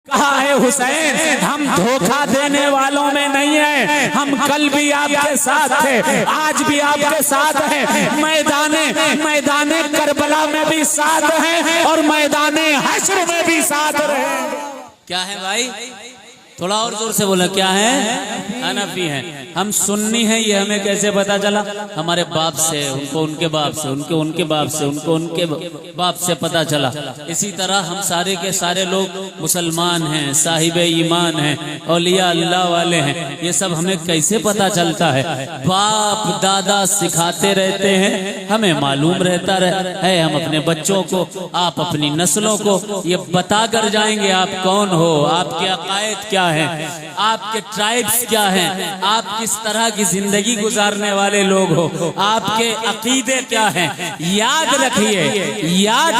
कहा है हुसैन, हम धोखा देने वालों में नहीं है, हम कल भी आपके साथ थे, आज भी आपके साथ हैं, मैदाने करबला में भी साथ हैं और मैदाने हश्र में भी साथ रहे। क्या है भाई, थोड़ा और जोर से बोला, क्या है? हनफी हैं। हम सुन्नी हैं, ये हमें कैसे पता चला? हमारे बाप से, उनको उनके बाप से, उनके बाप से, उनको उनके बाप से पता चला। इसी तरह हम सारे के सारे लोग मुसलमान हैं, साहिबे ईमान हैं, औलिया अल्लाह वाले हैं। ये सब हमें कैसे पता चलता है? बाप दादा सिखाते रहते हैं, हमें मालूम रहता है। हम अपने बच्चों को, आप अपनी नस्लों को ये बता कर जाएंगे आप कौन हो, आपके अकायद क्या है, आपके ट्राइब्स क्या हैं, आप किस तरह की जिंदगी गुजारने वाले लोग हो, आपके अकीदे क्या हैं। याद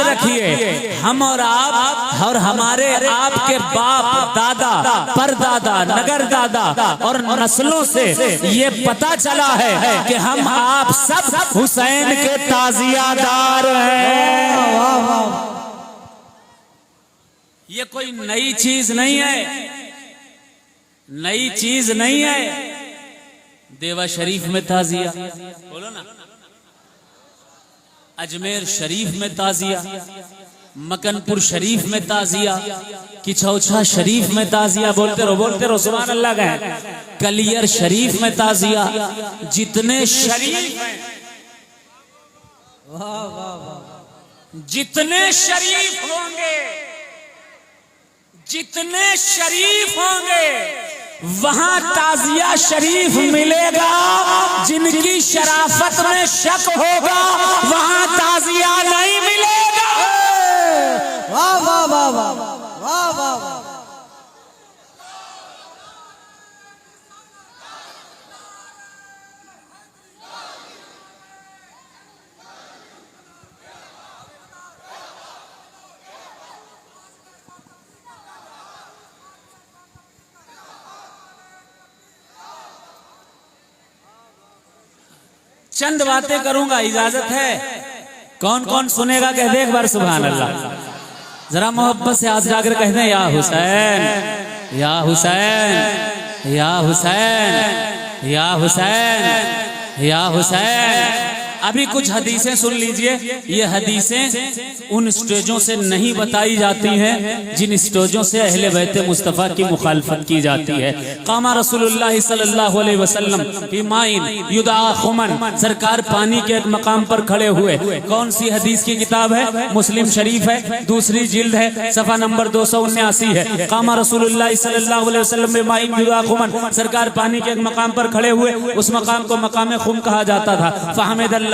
रखिए, हम और आप और हमारे आपके बाप दादा परदादा नगर दादा और नस्लों से ये पता चला है कि हम आप सब हुसैन के ताजियादार हैं। ये कोई नई चीज नहीं है, नई चीज नहीं है। देवा शरीफ में ताजिया, बोलो ना, अजमेर शरीफ में ताजिया, मकनपुर शरीफ में ताजिया, किचौछा शरीफ में ताजिया, बोलते रहो सुभान अल्लाह का। कलियर शरीफ में ताजिया, जितने शरीफ हैं, जितने शरीफ होंगे वहां ताजिया शरीफ मिलेगा। जिनकी शराफत में शक होगा वहां ताजिया नहीं मिलेगा। वाह वाह वाह वाह वाह वाह वाह। चंद बातें करूंगा, इजाजत है? कौन कौन सुनेगा कह दे एक बार सुभान अल्लाह। जरा मोहब्बत से हाथ जाकर कह दें, या हुसैन या हुसैन या हुसैन या हुसैन या हुसैन। अभी कुछ हदीसें सुन लीजिए। ये हदीसें उन स्टेजों से नहीं बताई जाती हैं जिन स्टेजों से अहले बैत मुस्तफ़ा की मुखालफत की जाती है। कामा रसूलुल्लाह सल्लल्लाहु अलैहि वसल्लम फी माइन युदा खुमन, सरकार पानी के एक मकाम पर खड़े हुए। कौन सी हदीस की किताब है? मुस्लिम शरीफ है, दूसरी जिल्द है, सफा नंबर 279 है। कामा रसूलुल्लाह सल्लल्लाहु अलैहि वसल्लम फी माइन युदा खुमन, सरकार पानी के एक मकाम पर खड़े हुए। उस मकाम को मकाम खुम कहा जाता था। फहमद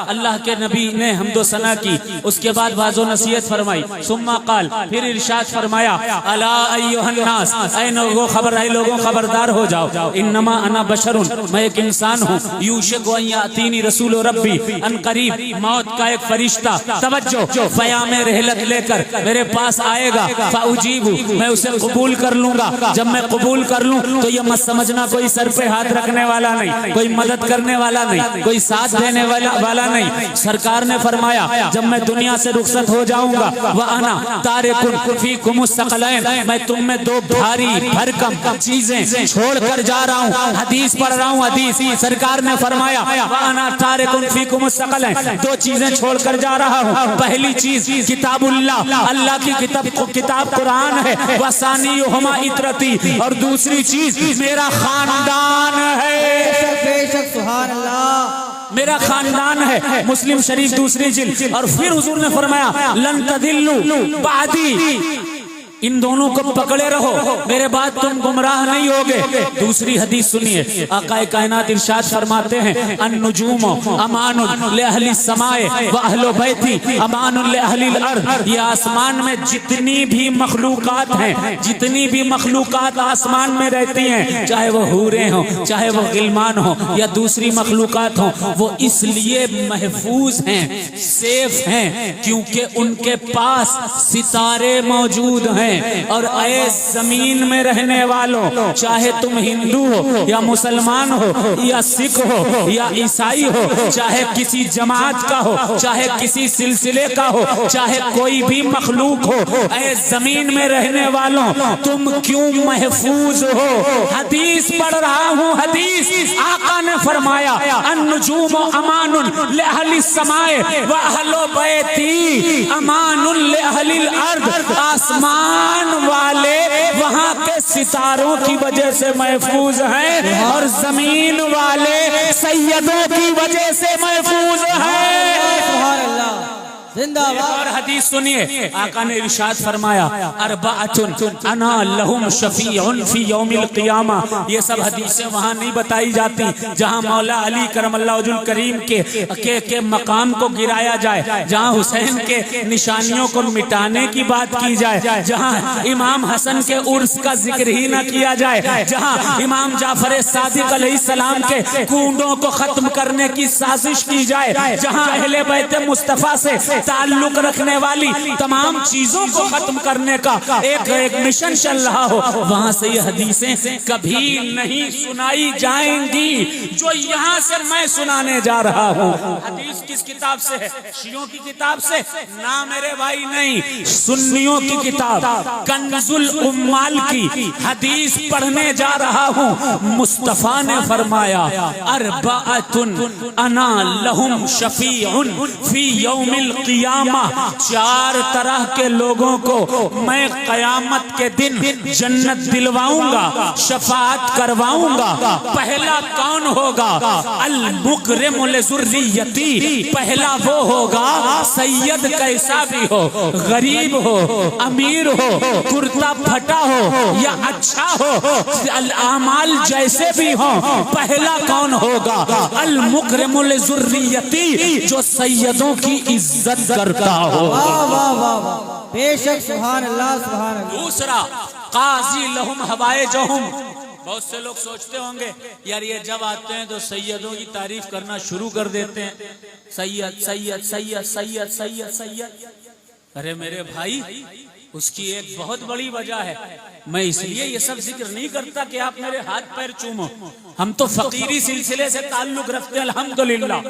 अल्लाह के नबी ने हमदो सना की, उसके बाद वाजो नसीहत फरमाई। सुम्मा काल, फिर इरशाद फरमाया, अला अय्युहन नास, ऐ लोगों खबरदार हो जाओ। इन्नमा अना बशरुन, मैं एक इंसान हूँ। यूशिकु अन यातीनी रसूल रब्बी, अन करीब मौत का एक फरिश्ता तवज्जो फ़याम रहलत लेकर मेरे पास आएगा। फ़उजीबु, मैं उसे कबूल कर लूंगा। जब मैं कबूल कर लूं तो ये मत समझना कोई सर पे हाथ रखने वाला नहीं, कोई मदद करने वाला नहीं, कोई साथ देने वाला नहीं। सरकार ने फरमाया, जब मैं दुनिया से रुखसत हो जाऊंगा, वह आना तारिकुन फीकुमुस सकलैन, मैं तुम में दो भारी भरकम चीजें छोड़कर जा रहा हूँ। हदीस पढ़ रहा हूँ, हदीस। सरकार ने फरमाया, वह आना तारिकुन फीकुमुस सकलैन, दो चीजें छोड़कर जा रहा हूँ। पहली चीज किताबुल्लाह, अल्लाह की किताब कुरान है। वसानियुहुमा इतरती, और दूसरी चीज मेरा खानदान है। बेशक सुभान अल्लाह, मेरा खानदान है। मुस्लिम शरीफ दूसरी जिल्द। और फिर हुजूर ने फरमाया, लन तदिल्लु बादी, इन दोनों को पकड़े रहो, मेरे बाद तुम गुमराह नहीं होगे। दूसरी हदीस सुनिए, आकाए कायनात इरशाद फरमाते हैं, अन्नुजूम अमानुन लिअहली समाए व अहलो बैती अमानुन लिअहलिल अर्द। ये आसमान में जितनी भी मखलूकात हैं, जितनी भी मखलूकात आसमान में रहती हैं, चाहे वो हूरें हो, चाहे वो गिलमान हो या दूसरी मखलूकात हो, वो इसलिए महफूज हैं, सेफ हैं, क्योंकि उनके पास सितारे मौजूद हैं। हैं। और ऐ जमीन में रहने वालों, चाहे तुम हिंदू हो या मुसलमान हो या सिख हो या ईसाई हो, चाहे किसी जमात का हो, चाहे किसी सिलसिले का हो, चाहे कोई भी मखलूक हो, ऐ जमीन में रहने वालों तुम क्यों महफूज हो। हदीस पढ़ रहा हूँ, हदीस आका ने फरमाया अन्नुजूम अमानुन लिअहली समाए व अहलो बैती अमानुन लिअहलिल अर्द। आसमान वाले वहाँ के सितारों की वजह से महफूज हैं और जमीन वाले सैयदों की वजह से महफूज हैं। सुभान अल्लाह। और हदीस सुनिए, आका ने इरशाद फरमाया अरबाअतुन अना लहुम शफीउन फी यौमिल क़ियामा। ये सब हदीसें वहाँ नहीं बताई जाती जहाँ मौला अली करमल्लाहु वजहुल करीम के मकाम को गिराया जाए, जहाँ हुसैन के निशानियों को मिटाने की बात की जाए, जहाँ इमाम हसन के उर्स का जिक्र ही न किया जाए, जहाँ इमाम जाफर सादिक अलैहिस्सलाम के कूंडों को खत्म करने की साजिश की जाए, जहाँ अहले बैत मुस्तफा से ताल्लुक रखने वाली तमाम चीजों को खत्म करने का एक मिशन चल रहा हो, वहां से ये हदीसें कभी नहीं सुनाई जाएंगी जो यहाँ से मैं सुनाने जा रहा हूँ। हदीस किस किताब से है? शियों की किताब से ना मेरे भाई, नहीं, सुन्नियों की किताब कंजुल उम्माल की हदीस पढ़ने जा रहा हूँ। मुस्तफा ने फरमाया अरबाअतुन अना लहुम शफीउन फी यौमिल क़ियामा। 4 तरह के लोगों को मैं कयामत के दिन जन्नत दिलवाऊंगा, शफाअत करवाऊंगा। पहला कौन होगा? अल मुकरिम लिज़ुर्रियती। पहला वो होगा सैयद कैसा भी हो, गरीब हो, अमीर हो, कुर्ता फटा हो या अच्छा हो, अल आमाल जैसे भी हो, पहला कौन होगा? अल मुकरिम लिज़ुर्रियती, जो सैयदों की इज्जत करता हो। वाह वाह वाह, बेशक, सुभान अल्लाह सुभान अल्लाह। दूसरा काजी लहुम हवाए जहुम। बहुत से लोग सोचते होंगे यार ये जब आते हैं तो सैयदों की तारीफ करना शुरू कर देते हैं, सैयद सैयद सैयद सैयद सैयद सैयद। अरे मेरे भाई, उसकी एक बहुत बड़ी वजह है। मैं इसलिए ये सब जिक्र नहीं करता कि आप मेरे हाथ पैर चूमो। हम तो फकीरी सिलसिले से ताल्लुक रखते हैं, अल्हम्दुलिल्लाह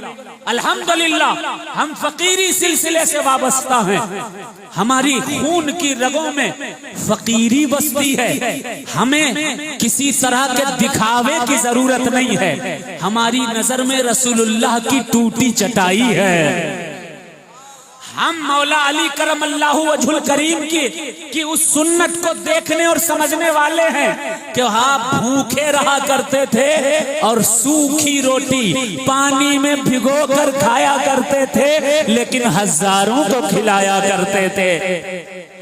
अल्हम्दुलिल्लाह। हम फकीरी सिलसिले से वाबस्ता हैं। हमारी खून की रगों में फकीरी बसती है। हमें किसी तरह के दिखावे की जरूरत नहीं है। हमारी नजर में रसूलुल्लाह की टूटी चटाई है। हम मौला अली करमल्लाहु वजहुल करीम की उस सुन्नत को देखने और समझने वाले हैं कि आप भूखे रहा करते थे और सूखी रोटी पानी में भिगो कर खाया करते थे, लेकिन हजारों को खिलाया करते थे।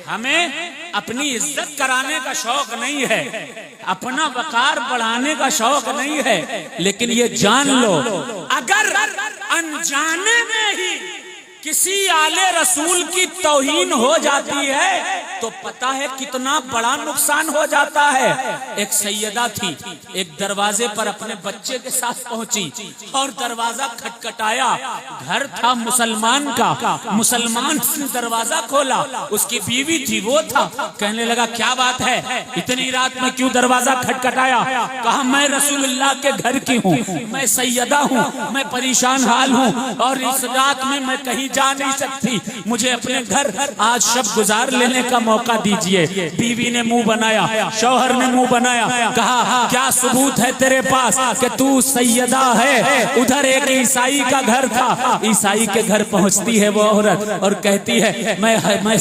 हमें अपनी इज्जत कराने का शौक नहीं है, अपना वकार बढ़ाने का शौक नहीं है, लेकिन ये जान लो अगर अनजाने में ही किसी आले रसूल की तौहीन हो जाती है तो पता है कितना बड़ा नुकसान हो जाता है। एक सैयदा थी, एक दरवाजे पर अपने बच्चे के साथ पहुंची और दरवाजा खटखटाया। घर था मुसलमान का, मुसलमान ने दरवाजा खोला, उसकी बीवी थी, वो था। कहने लगा क्या बात है, इतनी रात में क्यों दरवाजा खटखटाया? कहा मैं रसूलुल्लाह के घर की हूँ, मैं सैयदा हूँ, मैं परेशान हाल हूँ और इस रात में मैं कहीं जा नहीं सकती, मुझे अपने घर आज शब गुजार लेने का मौका दीजिए। बीवी ने मुंह बनाया, शौहर ने मुंह बनाया, कहा क्या सबूत है तेरे पास कि तू सैयदा है? उधर एक ईसाई का घर था, ईसाई के घर पहुंचती है वो औरत और कहती है मैं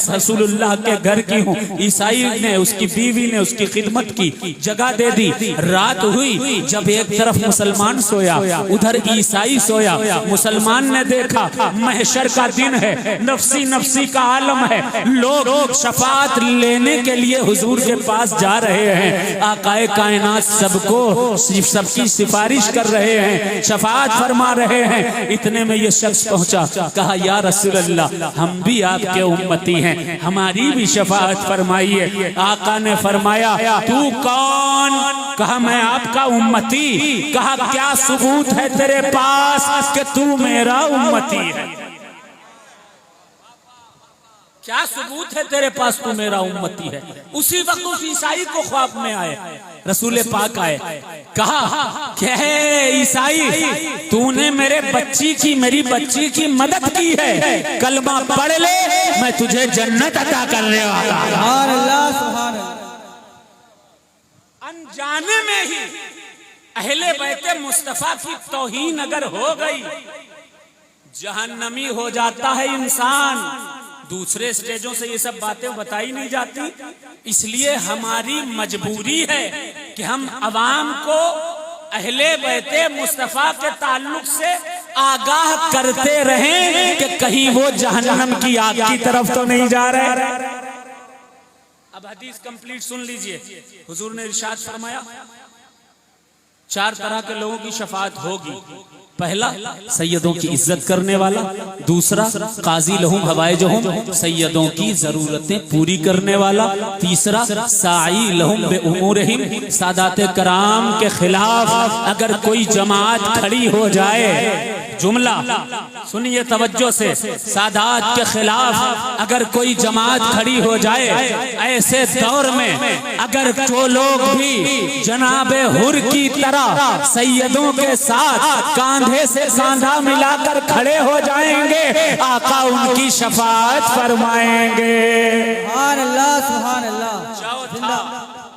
रसूलुल्लाह के घर की हूँ। ईसाई ने, उसकी बीवी ने उसकी खिदमत की, जगह दे दी। रात हुई, जब एक तरफ मुसलमान सोया, उधर ईसाई सोया। मुसलमान ने देखा महशर का दिन है, नफसी नफसी का आलम है, लोग शफाअत लेने के लिए हुजूर के पास जा रहे हैं। आकाए कायनात सबकी सिफारिश कर रहे हैं, शफाअत फरमा रहे हैं। इतने में ये शख्स पहुंचा, कहा या रसूल अल्लाह, हम भी आपके उम्मती हैं, हमारी भी शफाअत फरमाइए। आका ने फरमाया तू कौन? कहा मैं आपका उम्मती। कहा क्या सबूत है तेरे पास कि तू मेरा उम्मती है? क्या सबूत है तेरे पास तू मेरा उम्मती है? उसी वक्त उस ईसाई को ख्वाब में आए, रसूल पाक आए, कहा कि हे ईसाई, तूने मेरे मेरी बच्ची की मदद की है, कलमा पढ़ ले, मैं तुझे जन्नत अता करने वाला। सुभान अल्लाह, सुभान अल्लाह। अनजाने में ही अहले बैते मुस्तफा की तौहीन अगर हो गई, जहन्नमी हो जाता है इंसान। दूसरे स्टेजों से ये सब बातें बताई नहीं जाती, इसलिए हमारी मजबूरी है कि हम अवाम को अहले बैते मुस्तफा के ताल्लुक से आगाह करते रहें कि कहीं वो जहन्नम की आग की तरफ तो नहीं जा रहे। अब हदीस कंप्लीट सुन लीजिए। हुजूर ने इरशाद फरमाया, 4 तरह के लोगों की शफाअत होगी। पहला, सैयदों की इज्जत करने वाला। दूसरा, काजी लहुम हवाइजहुम, सैयदों की जरूरतें पूरी करने वाला। तीसरा, साई लहुम बे उमूरहिम, सादाते कराम के खिलाफ अगर कोई जमात खड़ी हो जाए, जुमला सुनिए तवज्जो से, सादात के खिलाफ अगर कोई जमात खड़ी हो जाए, ऐसे दौर में अगर जो लोग भी जनाबे हुर की तरह सैयदों के साथ कांधे से कांधा मिलाकर खड़े हो जाएंगे, आका उनकी शफाअत फरमाएंगे। सुभान अल्लाह, सुभान अल्लाह। चौथा,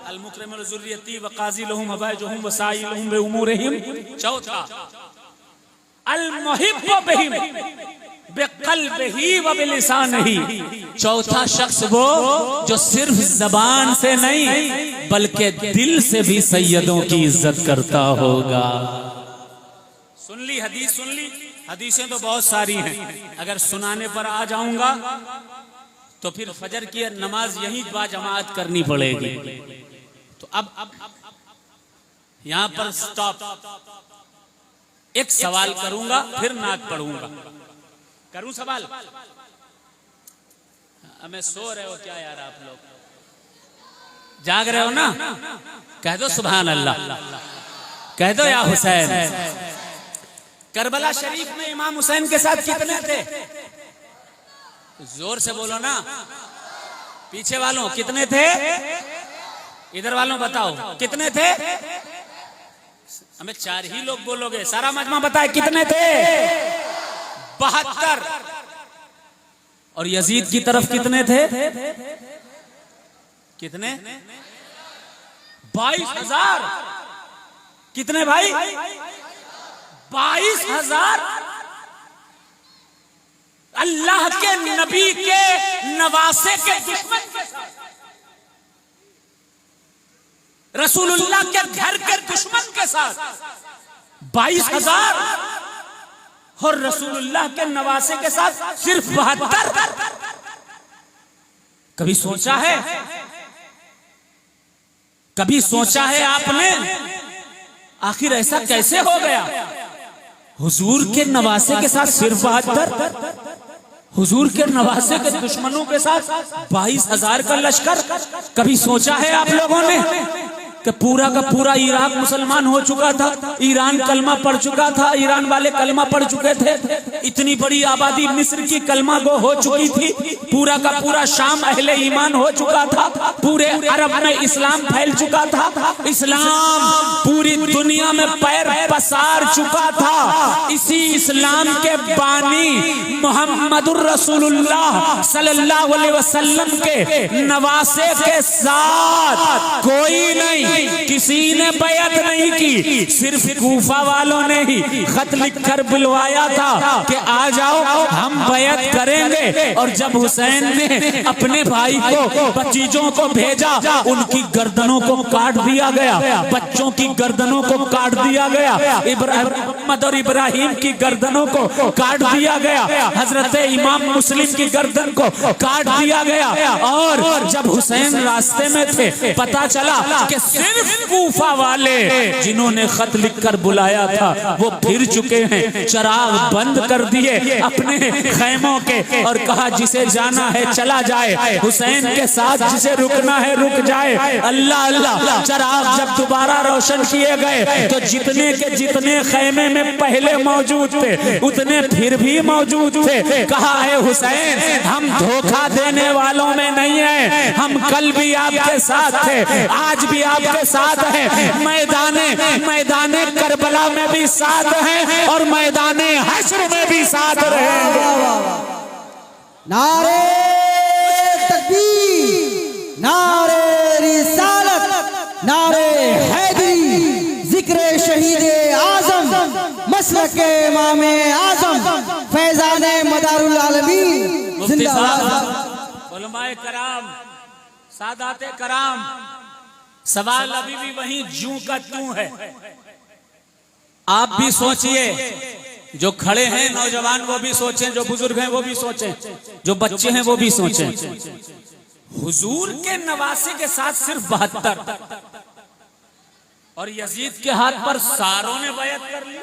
अल-मुकरमुल ज़ुर्रियती व काज़ी लहुम हवाइजहुम व साई लहुम बे उमूरहिम। चौथा, अल-मुहिब्बु बिहिम बिक़ल्बिही व बिलिसानिही। चौथा शख्स वो जो सिर्फ जबान से नहीं बल्कि दिल से भी सैयदों की इज्जत करता होगा। सुन ली हदीस, सुन ली। हदीसें तो बहुत सारी हैं, अगर सुनाने पर आ जाऊंगा तो फिर फजर की नमाज यहीं बाजमात करनी पड़ेगी। तो अब यहां पर स्टॉप। एक सवाल करूंगा, फिर नाक पढ़ूंगा। करूं सवाल? हमें सो रहे हो क्या यार आप लोग? जाग रहे हो ना? कह दो सुभान अल्लाह, कह दो या हुसैन। करबला शरीफ में इमाम हुसैन के साथ कितने थे? जोर से बोलो ना। पीछे वालों कितने थे? इधर वालों बताओ कितने थे? हमें 4 ही लोग बोलोगे, सारा मजमा बताए कितने थे? 72। और यजीद की तरफ कितने थे? कितने? 22,000। कितने भाई? 22,000। अल्लाह के नबी के नवासे के दुश्मन के साथ, रसूलुल्लाह के घर के दुश्मन के साथ 22,000 और रसूलुल्लाह के नवासे के साथ सिर्फ 72। कभी सोचा है? कभी सोचा है आपने आखिर ऐसा कैसे हो गया? हुजूर के नवासे के साथ सिर्फ 72, हुजूर के नवासे के दुश्मनों के साथ 22,000 का लश्कर। कभी सोचा है आप लोगों ने कि पूरा का पूरा इराक मुसलमान हो चुका था, ईरान कलमा पढ़ चुका था, ईरान वाले कलमा पढ़ चुके थे, इतनी बड़ी आबादी मिस्र की कलमा गो हो चुकी थी, पूरा का पूरा शाम अहले ईमान हो चुका था, पूरे अरब में इस्लाम फैल चुका था, इस्लाम पूरी दुनिया में पैर पसार चुका था। इसी इस्लाम के बानी मोहम्मदुर रसूलुल्लाह सल्लल्लाहु अलैहि वसल्लम के नवासे के साथ कोई नहीं, किसी ने बैयत नहीं की, सिर्फ कूफा वालों ने ही खत लिखकर बुलवाया था कि आ जाओ हम बैयत करेंगे। और जब हुसैन ने अपने भाई को भतीजों को भेजा, उनकी गर्दनों को काट दिया गया, बच्चों की गर्दनों को काट दिया गया, मोहम्मद और इब्राहिम की गर्दनों को काट दिया गया, हजरत इमाम मुस्लिम की गर्दन को काट दिया गया। और और जब हुसैन रास्ते में थे पता चला कि सिर्फ कूफा वाले जिन्होंने खत लिखकर बुलाया था वो फिर चुके हैं। चिराग बंद कर दिए अपने खैमों के और कहा जिसे जाना है चला जाए, हुसैन के साथ जिसे रुकना है रुक जाए। अल्लाह अल्लाह, चिराग जब दोबारा रोशन किए गए तो जितने के जितने खैमे में पहले मौजूद थे उतने फिर भी मौजूद थे। कहा है हुसैन हम धोखा देने वालों में नहीं है, हम कल भी आपके साथ थे, आज भी आपके साथ हैं, मैदाने करबला में भी साथ हैं और मैदाने हश्र में भी साथ रहेंगे। नारे तकबीर, नारे रिसालत, नारे हैदरी, जिक्र शहीद आजम, मसलके इमाम आजम, फैजाने मदारुल आलमीन जिंदाबाद। उलमाए कराम, सादाते कराम, सवाल अभी भी वही जूं का तू है। आप भी सोचिए, जो खड़े हैं नौजवान वो भी सोचें, जो बुजुर्ग हैं वो भी सोचें, जो बच्चे हैं वो भी सोचें। हुजूर के नवासे के साथ सिर्फ 72 और यजीद के हाथ पर सारों ने बैत कर ली,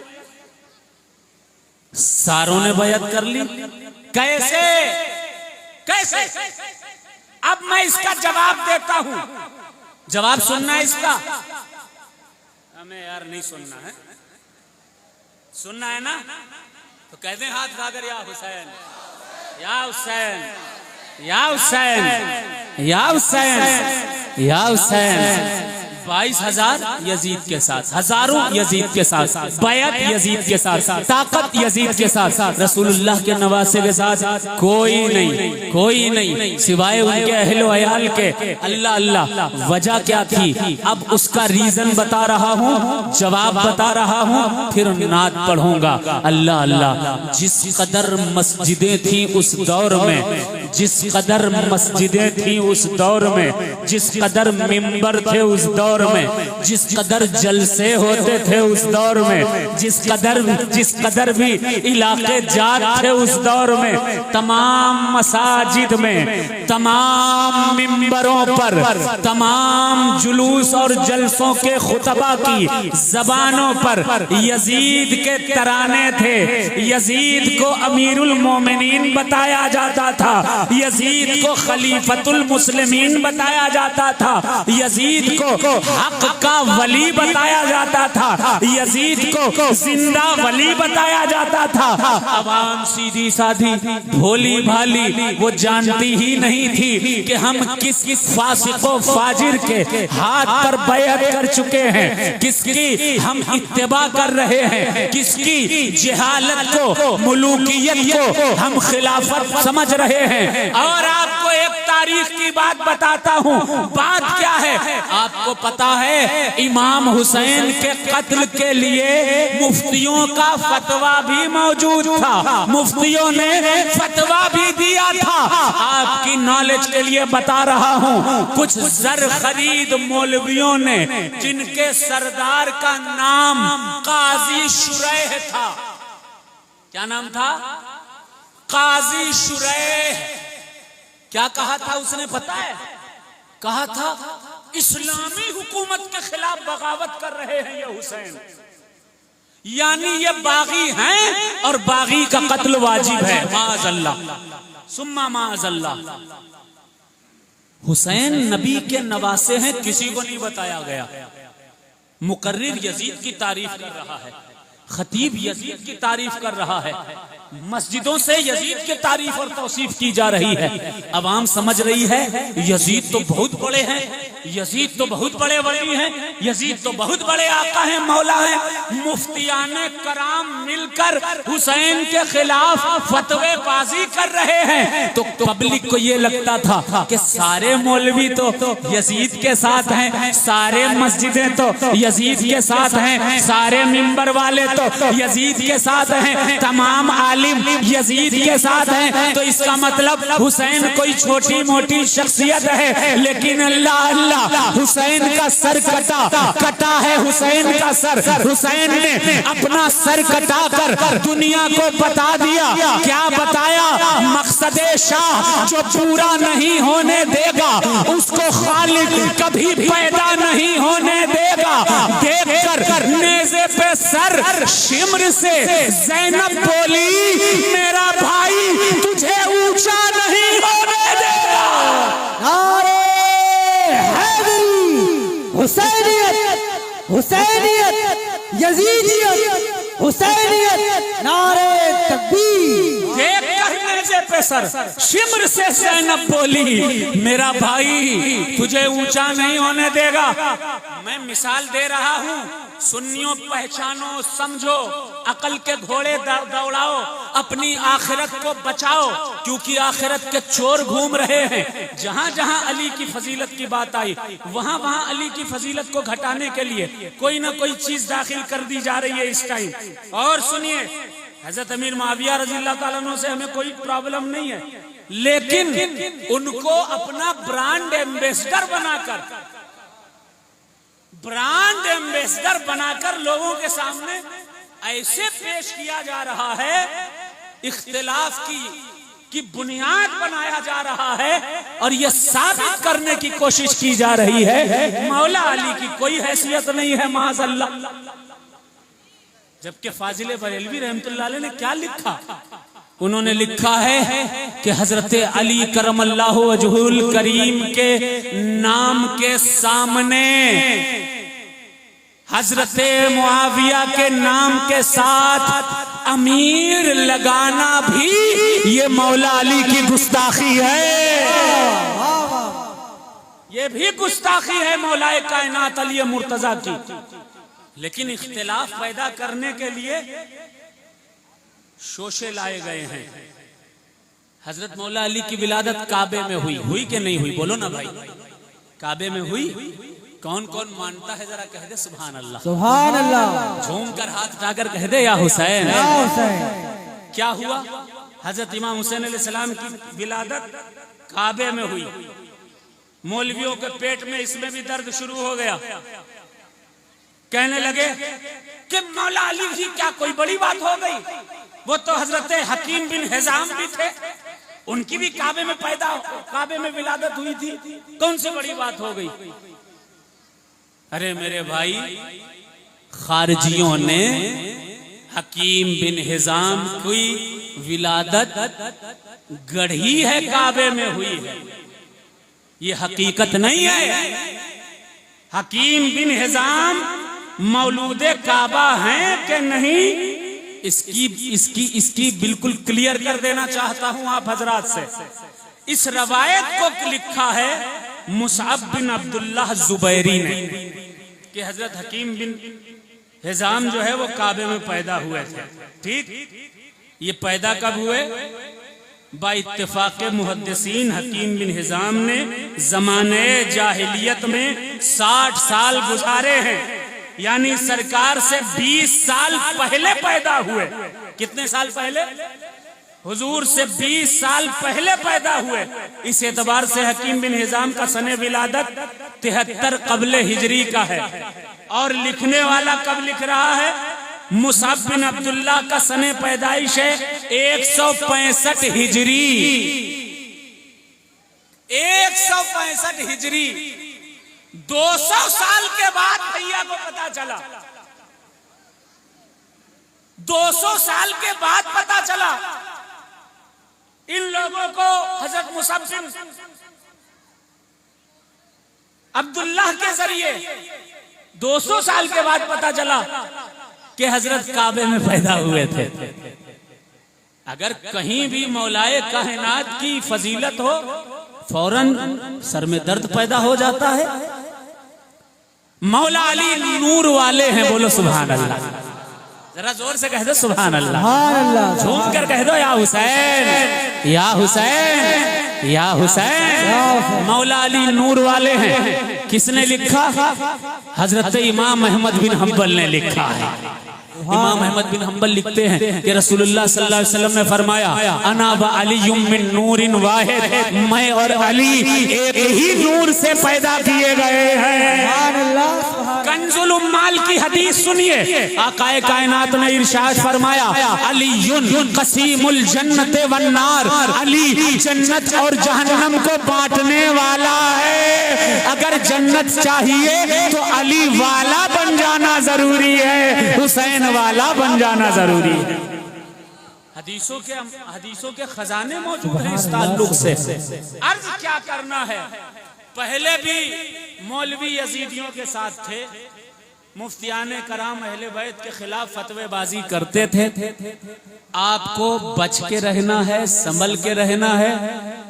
सारों ने बैत कर ली। कैसे कैसे? अब मैं इसका जवाब देता हूं, जवाब सुनना है इसका। हमें यार नहीं सुनना है, सुनना है ना तो कहते हैं हाथ खाकर या हुसैन, या हुसैन, या हुसैन, या हुसैन, या हुसैन। 22,000 यजीद के साथ, हजारों यजीद के साथ, बैत यजीद के साथ, ताकत यजीद के साथ, रसूलुल्लाह के नवासे के साथ कोई नहीं, कोई नहीं सिवाय उनके अहलो अयाल के। अल्लाह अल्लाह, वजह क्या थी अब उसका रीजन बता रहा हूँ, जवाब बता रहा हूँ, फिर नात पढ़ूंगा। अल्लाह अल्लाह, जिस कदर मस्जिदें थी उस दौर में, जिस कदर मस्जिदें थी उस दौर में, जिस कदर मिंबर थे उस दौर में, जिस कदर जलसे होते थे उस दौर में, जिस कदर भी इलाके जात थे उस दौर में, तमाम मसाजिद में, तमाम मिंबरों पर, तमाम जुलूस और जलसों के खुतबा की जबानों पर यजीद के तराने थे। यजीद को अमीरुल मोमिनीन बताया जाता था, यजीद को खलीफतुल मुस्लिमीन बताया जाता था, यजीद को हक का वली बताया जाता था, यजीद को जिंदा वली बताया जाता था। अवाम सीधी साधी भोली भाली वो जानती ही नहीं थी कि हम किस फासिको फाजिर के हाथ पर बैत कर चुके हैं, किसकी हम इत्तिबा कर रहे हैं, किसकी जिहालत को, मुलूकियत को हम खिलाफत समझ रहे हैं। और आपको एक तारीख की बात बताता हूँ, बात क्या है आपको पता है? इमाम हुसैन के कत्ल के लिए मुफ्तियों का फतवा भी मौजूद था, मुफ्तियों ने फतवा भी दिया था। आपकी नॉलेज के लिए बता रहा हूँ, कुछ जर खरीद मौलवियों ने जिनके सरदार का नाम काजी शुरैह था, क्या नाम था? काजी शुरैह। क्या कहा था उसने पता है? कहा था इस्लामी हुकूमत के खिलाफ बगावत कर रहे हैं ये हुसैन, यानी ये बागी हैं और बागी का कत्ल वाजिब है। माअज़ल्लाह सुम्मा माअज़ल्लाह। हुसैन नबी के नवासे हैं, किसी को नहीं बताया गया। मुकर्रिर यजीद की तारीफ कर रहा है, खतीब यजीद की तारीफ कर रहा है, मस्जिदों से यजीद की तारीफ और तौसीफ की जा रही है। अवाम समझ रही है यजीद तो बहुत बड़े हैं, यजीद तो बहुत बड़े वली हैं, यजीद तो बहुत बड़े आका हैं, मौला हैं। मुफ्तियाने कराम मिलकर हुसैन के खिलाफ फतवे बाजी कर रहे हैं। तो पब्लिक को ये लगता था कि सारे मौलवी तो यजीद के साथ हैं, सारे मस्जिदें तो यजीद के साथ हैं, सारे मिंबर वाले तो यजीद के साथ हैं, तमाम जालिम यजीद के साथ हैं, तो इसका मतलब हुसैन कोई छोटी मोटी शख्सियत है, लेकिन अल्लाह अल्लाह हुसैन का सर कटा है, हुसैन का सर। हुसैन ने अपना सर कटा कर दुनिया को बता दिया। क्या बताया? मकसदे शाह जो पूरा नहीं होने देगा उसको खालिक कभी पैदा नहीं होने देगा। देखकर नेज़े पे सर शिम्र से ज़ैनब बोली, मेरा भाई तुझे ऊंचा नहीं होने देगा। नारे हैदरी, हुसैनियत, हुसैनियत, यजीदियत, हुसैनियत, नारे तकबीर। पे सर शिम्र से ज़ैनब बोली, मेरा भाई तुझे ऊंचा नहीं होने देगा। मैं मिसाल दे रहा हूँ, सुन्नियों पहचानो, समझो, अकल के घोड़े दौड़ाओ, अपनी आखिरत को बचाओ, क्योंकि आखिरत के चोर घूम रहे हैं। जहाँ जहाँ अली की फजीलत की बात आई, वहाँ वहाँ अली की फजीलत को घटाने के लिए कोई ना कोई चीज दाखिल कर दी जा रही है इस टाइम। और सुनिए, हजरत अमीर मुआविया रज़ी अल्लाह ताला अन्हु से हमें कोई प्रॉब्लम नहीं है, लेकिन उनको अपना ब्रांड एम्बेसडर बनाकर लोगों के सामने ऐसे पेश किया जा रहा है, इख्तिलाफ की बुनियाद बनाया जा रहा है, और ये साबित करने की कोशिश की जा रही है मौला अली की कोई हैसियत नहीं है माज़अल्लाह। जबकि फाजिल बरेलवी रहमतुल्लाह अलैह ने क्या लिखा? उन्होंने लिखा है कि हजरत अली करमल्लाहु वजहुल करीम के नाम के सामने हजरत मुआविया के नाम के साथ अमीर लगाना भी ये मौला अली की गुस्ताखी है। ये भी गुस्ताखी है मौलाए कायनात अली मुर्तजा की। लेकिन इख्तिलाफ पैदा करने के लिए शोशे लाए गए हैं। हजरत मौला अली की विलादत काबे में हुई कि नहीं हुई? बोलो ना भाई, काबे में हुई। कौन कौन मानता है जरा कह दे सुभान अल्लाह। सुभान अल्लाह। झूम कर हाथ उठाकर कह दे या हुसैन। या हुसैन। क्या हुआ? हजरत इमाम हुसैन अलैहिस्सलाम की विलादत काबे में हुई। मौलवियों के पेट में इसमें भी दर्द शुरू हो गया। कहने लगे कि मौला अली जी क्या कोई बड़ी बात हो गई? वो तो हजरत हकीम बिन हिजाम भी थे, उनकी भी काबे में विलादत हुई थी, कौन सी बड़ी बात हो गई? अरे मेरे भाई, खारजियों ने हकीम बिन हिजाम की विलादत गढ़ी है, काबे में हुई है, ये हकीकत नहीं है। हकीम बिन हिजाम मौलूदे काबा हैं कि नहीं, इसकी बिल्कुल क्लियर कर देना चाहता हूं आप हजरात से। इस रवायत को लिखा है मुसअब बिन अब्दुल्लाह जुबैरी ने कि हजरत हकीम बिन हिजाम जो है वो काबे में पैदा हुए थे। ठीक, ये पैदा कब हुए? बाइत्तिफाक़ मुहद्दिसीन हकीम बिन हिजाम ने ज़माने जाहिलियत में 60 साल गुजारे हैं, यानी सरकार से 20 साल पहले पैदा हुए। कितने साल पहले? हुजूर से 20 साल पहले पैदा हुए। इस एतबार से हकीम बिन हिजाम का सने विलादत 73 क़ब्ले हिजरी का है। और लिखने वाला कब लिख रहा है? मुसअब बिन अब्दुल्लाह का सने पैदाइश है 165 हिजरी। 165 हिजरी। 200 साल के बाद भैया को पता चला, 200 साल के बाद पता चला इन लोगों को हजरत मुसअब बिन अब्दुल्लाह के जरिए 200 साल के बाद पता चला कि हजरत काबे में पैदा हुए थे। अगर कहीं भी मौलाए कायनात की फजीलत हो, फौरन सर में दर्द पैदा हो जाता है। मौला अली नूर वाले हैं, बोलो सुभान अल्लाह। जरा जोर से कह दो सुभान अल्लाह। सुभान अल्लाह। झूम कर कह दो या हुसैन, या हुसैन, या हुसैन। मौला अली नूर वाले हैं। किसने लिखा? हजरत इमाम अहमद बिन हंबल ने लिखा है। इमाम अहमद बिन हम्बल लिखते हैं कि रसूलुल्लाह सल्लल्लाहु अलैहि वसल्लम ने फरमाया, अना व अलीयुम मिन नूरिन वाहिद, मैं और अली एक ही नूर से पैदा किए गए हैं। कंजुल उम्माल की हदीस सुनिए, आकाए कायनात ने इरशाद फरमाया, अलीयुन कसीमुल जन्नत वन नार, अली जन्नत और जहन्नम को बांटने वाला है। अगर जन्नत चाहिए तो अली वाला बन जाना जरूरी है, हुसैन वाला बन जाना जरूरी है। हदीसों के खजाने मौजूद हैं इस ताल्लुक से। अर्ज क्या करना है, पहले भी मौलवी यजीदियों के साथ थे, मुफ्तियाने कराम अहले बैत के खिलाफ फतवेबाजी करते थे। आपको बच के रहना है, संभल के रहना है।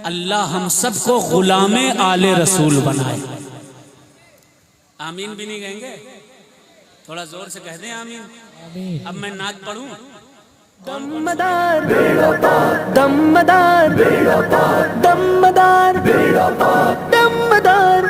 अल्लाह हम सबको गुलामे आले रसूल बनाए। आमीन भी नहीं कहेंगे? थोड़ा जोर से कह दें आमीन। अब मैं नात पढ़ूं। दमदार दमदार दमदार दमदार